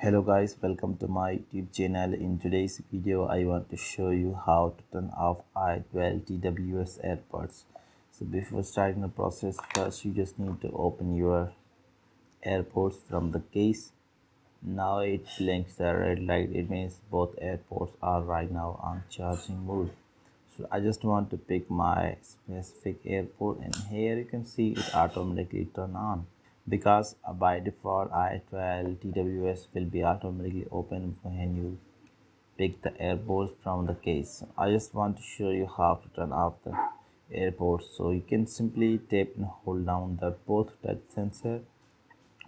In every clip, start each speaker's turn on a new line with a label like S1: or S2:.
S1: Hello guys, welcome to my YouTube channel. In today's video I want to show you how to turn off i12 TWS AirPods. So before starting the process, first you just need to open your AirPods from the case. Now it blinks the red light. It means both AirPods are right now on charging mode. So I just want to pick my specific AirPod, and here you can see it automatically turn on because by default i12 TWS will be automatically open when you pick the AirPods from the case. So I just want to show you how to turn off the AirPods. So you can simply tap and hold down the both touch sensor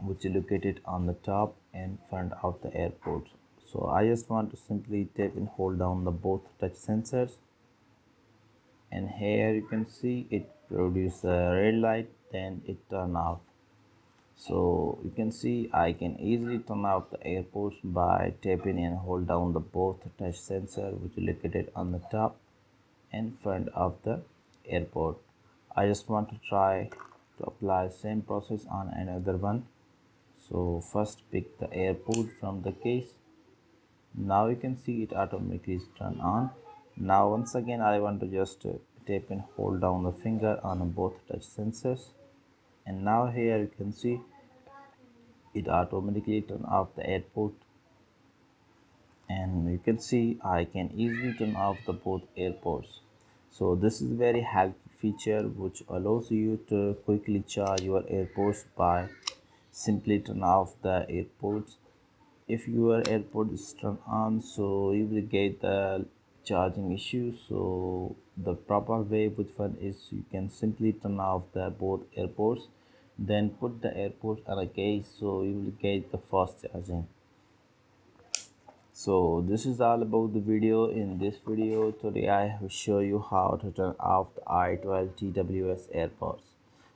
S1: which is located on the top and front of the AirPods. So I just want to simply tap and hold down the both touch sensors, and here you can see it produce a red light, then it turn off. So you can see I can easily turn off the AirPods by tapping and hold down the both touch sensor which is located on the top and front of the AirPod. I just want to try to apply same process on another one. So first pick the AirPod from the case. Now you can see it automatically turn on. Now once again I want to just tap and hold down the finger on both touch sensors, and now here you can see it automatically turn off the AirPod, and you can see I can easily turn off the both AirPods. So this is very helpful feature which allows you to quickly charge your AirPods by simply turn off the AirPods. If your AirPod is turned on, so you will get the charging issue. So the proper way which one is you can simply turn off the both AirPods, then put the AirPods on a case so you will get the fast charging. So this is all about the video. In this video today I will show you how to turn off the i12 TWS AirPods.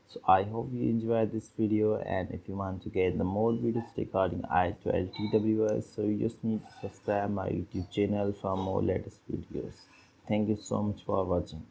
S1: So I hope you enjoyed this video, and if you want to get the more videos regarding i12 TWS, so you just need to subscribe my YouTube channel for more latest videos. Thank you so much for watching.